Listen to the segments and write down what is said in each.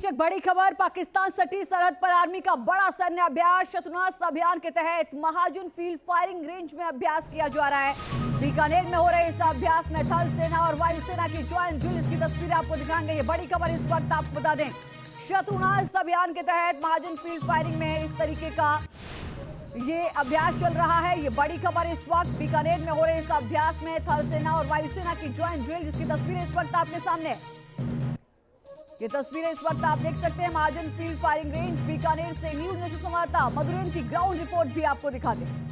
बीच एक बड़ी खबर, पाकिस्तान सटी सरहद पर आर्मी का बड़ा सैन्य अभ्यास शत्रुनाश अभियान के तहत महाजुन फील्ड फायरिंग रेंज में अभ्यास किया जा रहा है। बीकानेर में हो रहे इस अभ्यास में थल सेना और वायुसेना की ज्वाइंट ड्रिल, इसकी तस्वीरें आपको दिखाएंगे। ये बड़ी खबर इस वक्त आपको बता दें, शत्रुनाश अभियान के तहत महाजुन फील्ड फायरिंग में इस तरीके का ये अभ्यास चल रहा है। ये बड़ी खबर इस वक्त बीकानेर में हो रहे इस अभ्यास में थल सेना और वायुसेना की ज्वाइंट ड्रिल, जिसकी तस्वीरें इस वक्त आपके सामने। ये तस्वीरें इस वक्त आप देख सकते हैं महाजन फील्ड फायरिंग रेंज बीकानेर से। न्यूज नेशन संवाददाता मधुरेन की ग्राउंड रिपोर्ट भी आपको दिखाते हैं।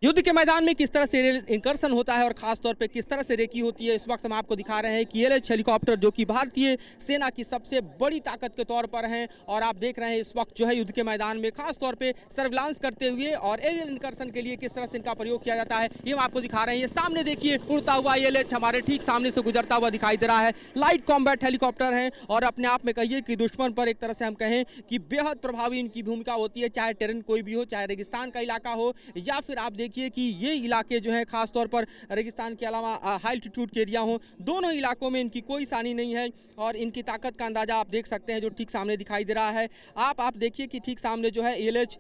युद्ध के मैदान में किस तरह से इंकर्शन होता है और खास तौर पे किस तरह से रेकी होती है, इस वक्त हम आपको दिखा रहे हैं कि एलएच हेलीकॉप्टर जो कि भारतीय सेना की सबसे बड़ी ताकत के तौर पर हैं और आप देख रहे हैं इस वक्त जो है युद्ध के मैदान में खास तौर पे सर्विलांस करते हुए और एरियल इंकर्शन के लिए किस तरह से इनका प्रयोग किया जाता है, ये हम आपको दिखा रहे हैं। ये सामने देखिए उड़ता हुआ एलएच हमारे ठीक सामने से गुजरता हुआ दिखाई दे रहा है। लाइट कॉम्बैट हेलीकॉप्टर है और अपने आप में कहिए कि दुश्मन पर एक तरह से हम कहें कि बेहद प्रभावी इनकी भूमिका होती है, चाहे टेरेन कोई भी हो, चाहे रेगिस्तान का इलाका हो या फिर आप देखिए कि ये इलाके जो है खास तौर पर रेगिस्तान के अलावा हाई एल्टीट्यूड के एरिया हो, दोनों इलाकों में इनकी कोई सानी नहीं है और इनकी ताकत का अंदाजा आप देख सकते हैं जो ठीक सामने दिखाई दे रहा है। आप देखिए कि ठीक सामने जो है एलएच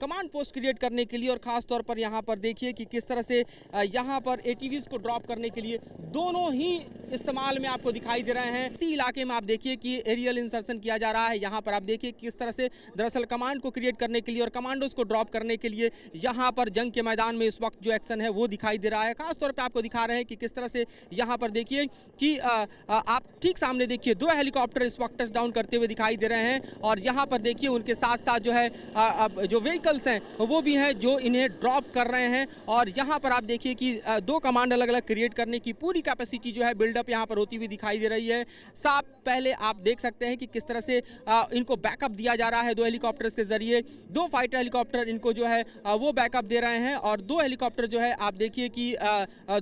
कमांड पोस्ट क्रिएट करने के लिए और ख़ास तौर पर यहाँ पर देखिए कि किस तरह से यहाँ पर एटीवीज को ड्रॉप करने के लिए दोनों ही इस्तेमाल में आपको दिखाई दे रहे हैं। इसी इलाके में आप देखिए कि एरियल इंसर्शन किया जा रहा है। यहाँ पर आप देखिए किस तरह से दरअसल कमांड को क्रिएट करने के लिए और कमांडोज को ड्रॉप करने के लिए यहाँ पर जंग के मैदान में इस वक्त जो एक्शन है वो दिखाई दे रहा है। खासतौर पर आपको दिखा रहे हैं कि किस तरह से यहाँ पर देखिए कि आप ठीक सामने देखिए 2 हेलीकॉप्टर इस वक्त टच डाउन करते हुए दिखाई दे रहे हैं और यहाँ पर देखिए उनके साथ साथ जो है जो हैं वो भी हैं जो इन्हें ड्रॉप कर रहे हैं और यहाँ पर आप देखिए कि 2 कमांड अलग अलग क्रिएट करने की पूरी कैपेसिटी जो है बिल्डअप यहाँ पर होती हुई दिखाई दे रही है। साफ पहले आप देख सकते हैं कि किस तरह से इनको बैकअप दिया जा रहा है 2 हेलीकॉप्टर्स के जरिए। 2 फाइटर हेलीकॉप्टर इनको जो है वो बैकअप दे रहे हैं और 2 हेलीकॉप्टर जो है आप देखिए कि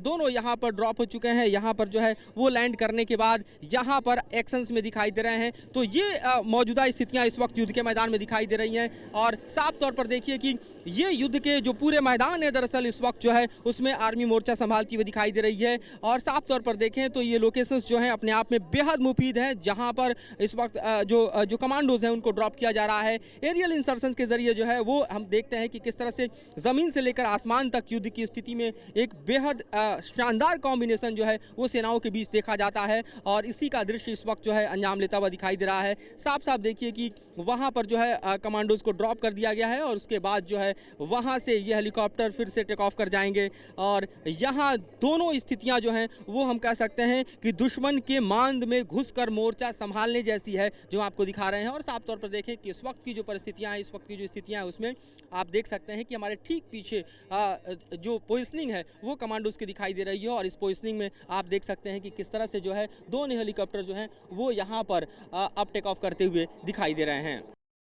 दोनों यहाँ पर ड्रॉप हो चुके हैं। यहाँ पर जो है वो लैंड करने के बाद यहाँ पर एक्शंस में दिखाई दे रहे हैं। तो ये मौजूदा स्थितियाँ इस वक्त युद्ध के मैदान में दिखाई दे रही हैं और साफ तौर पर देखिए कि ये युद्ध के जो पूरे मैदान है दरअसल इस वक्त जो है उसमें आर्मी मोर्चा संभालती हुई दिखाई दे रही है और साफ तौर पर देखें तो ये लोकेशंस जो हैं अपने आप में बेहद मुफीद हैं, जहां पर इस वक्त जो कमांडोज हैं उनको ड्रॉप किया जा रहा है। एरियल इंसर्शन के जरिए जो है वो हम देखते हैं कि किस तरह से ज़मीन से लेकर आसमान तक युद्ध की स्थिति में एक बेहद शानदार कॉम्बिनेशन जो है वो सेनाओं के बीच देखा जाता है और इसी का दृश्य इस वक्त जो है अंजाम लेता हुआ दिखाई दे रहा है। साफ साफ देखिए कि वहाँ पर जो है कमांडोज को ड्रॉप कर दिया गया है और उसके बाद जो है वहाँ से ये हेलीकॉप्टर फिर से टेक ऑफ कर जाएंगे और यहाँ दोनों स्थितियाँ जो हैं वो हम कह सकते हैं कि दुश्मन के मांद में घुसकर मोर्चा संभालने जैसी है जो आपको दिखा रहे हैं। और साफ तौर पर देखें कि इस वक्त की जो परिस्थितियाँ हैं, इस वक्त की जो स्थितियाँ हैं उसमें आप देख सकते हैं कि हमारे ठीक पीछे जो पोजिशनिंग है वो कमांडोज की दिखाई दे रही है और इस पोजिशनिंग में आप देख सकते हैं कि किस तरह से जो है 2 हेलीकॉप्टर जो हैं वो यहाँ पर अब टेक ऑफ करते हुए दिखाई दे रहे हैं।